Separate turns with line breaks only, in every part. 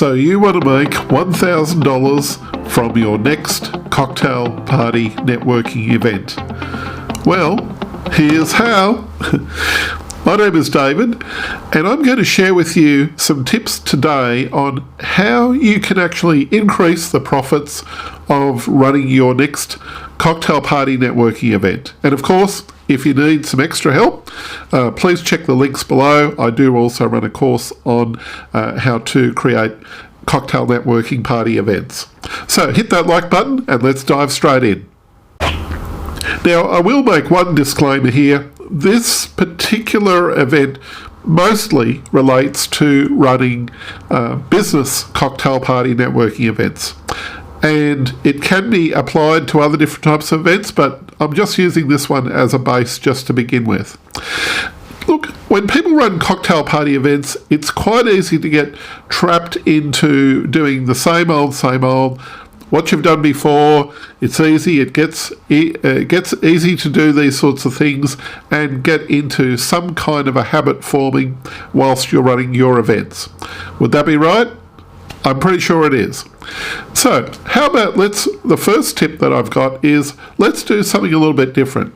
So you want to make $1,000 from your next cocktail party networking event. Well, here's how. My name is David, and I'm going to share with you some tips today on how you can actually increase the profits of running your next cocktail party networking event. And of course, if you need some extra help, please check the links below. I do also run a course on how to create cocktail networking party events. So hit that like button and let's dive straight in. Now, I will make one disclaimer here. This particular event mostly relates to running business cocktail party networking events. And it can be applied to other different types of events, but I'm just using this one as a base just to begin with. Look, when people run cocktail party events, it's quite easy to get trapped into doing the same old, what you've done before. It's easy, it gets easy to do these sorts of things and get into some kind of a habit forming whilst you're running your events. Would that be right? I'm pretty sure it is. So how about the first tip that I've got is let's do something a little bit different.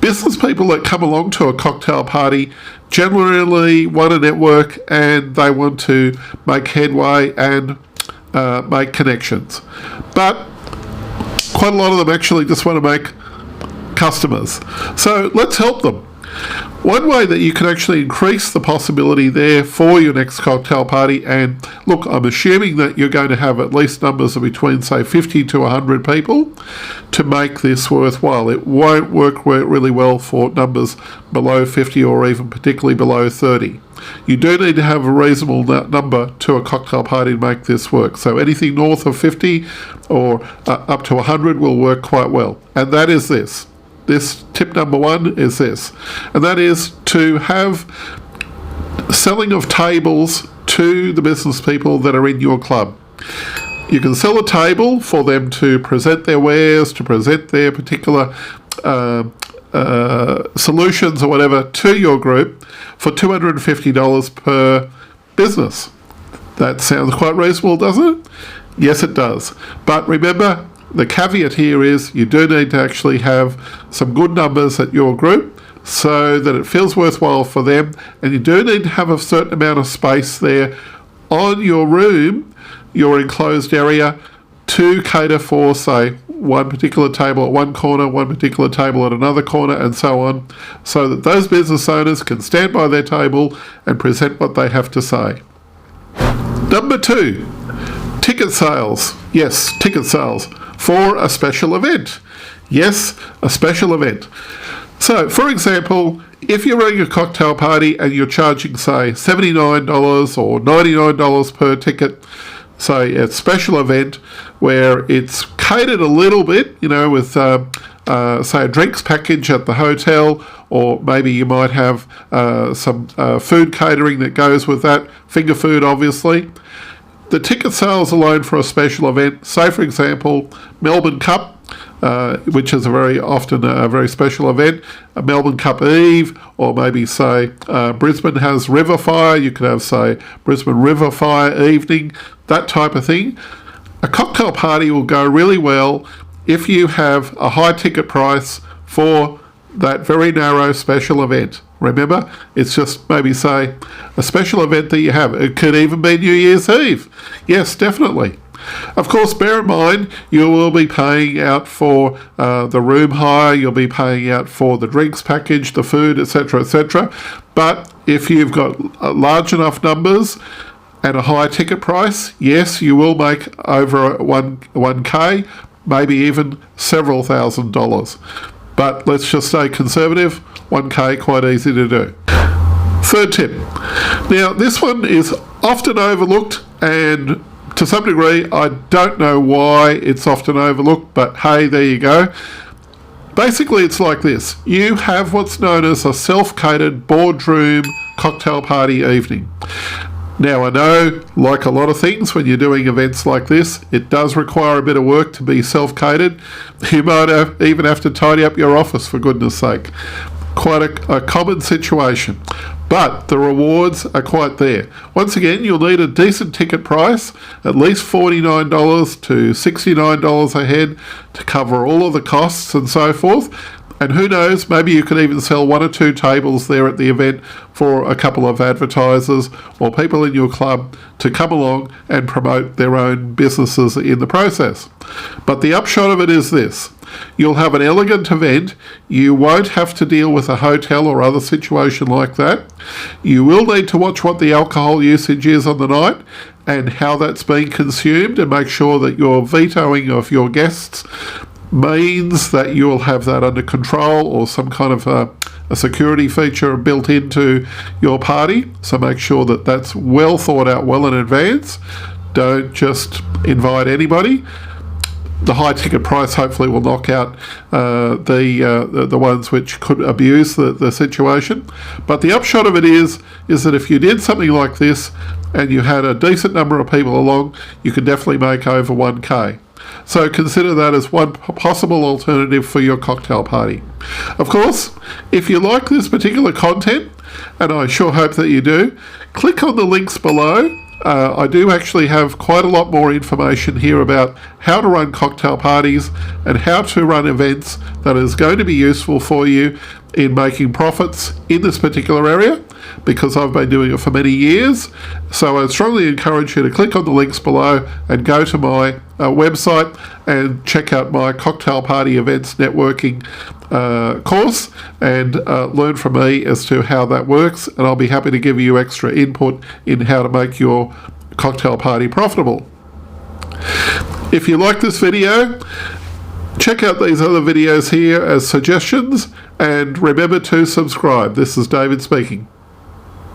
Business people that come along to a cocktail party generally want to network and they want to make headway and make connections. But quite a lot of them actually just want to make customers. So let's help them. One way that you can actually increase the possibility there for your next cocktail party, and look, I'm assuming that you're going to have at least numbers of between, say, 50 to 100 people to make this worthwhile. It won't work really well for numbers below 50 or even particularly below 30. You do need to have a reasonable number to a cocktail party to make this work. So anything north of 50 or up to 100 will work quite well. And that is this. This tip number one is this, and that is to have selling of tables to the business people that are in your club. You can sell a table for them to present their wares, to present their particular solutions or whatever to your group for $250 per business. That sounds quite reasonable, doesn't it? Yes, it does. But remember, the caveat here is you do need to actually have some good numbers at your group so that it feels worthwhile for them, and you do need to have a certain amount of space there on your room, your enclosed area, to cater for, say, one particular table at one corner, one particular table at another corner, and so on, so that those business owners can stand by their table and present what they have to say. Number two, ticket sales. Yes, ticket sales for a special event. Yes, a special event. So, for example, if you're running a cocktail party and you're charging, say, $79 or $99 per ticket, say a special event where it's catered a little bit, with, say, a drinks package at the hotel, or maybe you might have some food catering that goes with that, finger food, obviously. The ticket sales alone for a special event, say for example, Melbourne Cup, which is very often a very special event, a Melbourne Cup Eve, or maybe say Brisbane has River Fire, you could have, say, Brisbane River Fire evening, that type of thing. A cocktail party will go really well if you have a high ticket price for that very narrow special event. Remember, it's just maybe, say, a special event that you have. It could even be New Year's Eve. Yes, definitely. Of course, bear in mind, you will be paying out for the room hire, you'll be paying out for the drinks package, the food, etc., etc. But if you've got large enough numbers and a high ticket price, yes, you will make over 1K, maybe even several $1,000s. But let's just stay conservative, 1K, quite easy to do. Third tip. Now, this one is often overlooked, and to some degree, I don't know why it's often overlooked, but hey, there you go. Basically, it's like this. You have what's known as a self-catered boardroom cocktail party evening. Now, I know, like a lot of things, when you're doing events like this, it does require a bit of work to be self-catered. You might even have to tidy up your office, for goodness sake. Quite a common situation. but the rewards are quite there. Once again, you'll need a decent ticket price, at least $49 to $69 a head, to cover all of the costs and so forth. And who knows, maybe you could even sell 1 or 2 tables there at the event for a couple of advertisers or people in your club to come along and promote their own businesses in the process. But the upshot of it is this: you'll have an elegant event. You won't have to deal with a hotel or other situation like that. You will need to watch what the alcohol usage is on the night and how that's being consumed, and make sure that your vetoing of your guests means that you'll have that under control, or some kind of a security feature built into your party. So make sure that that's well thought out well in advance. Don't just invite anybody. The high ticket price hopefully will knock out the ones which could abuse the situation. But the upshot of it is that if you did something like this and you had a decent number of people along, you could definitely make over 1K. So consider that as one possible alternative for your cocktail party. Of course, if you like this particular content, and I sure hope that you do, click on the links below. I do actually have quite a lot more information here about how to run cocktail parties and how to run events that is going to be useful for you in making profits in this particular area, because I've been doing it for many years. So I strongly encourage you to click on the links below and go to my website and check out my cocktail party events networking course and learn from me as to how that works, and I'll be happy to give you extra input in how to make your cocktail party profitable. If you like this video, check out these other videos here as suggestions, and remember to subscribe. This is David speaking.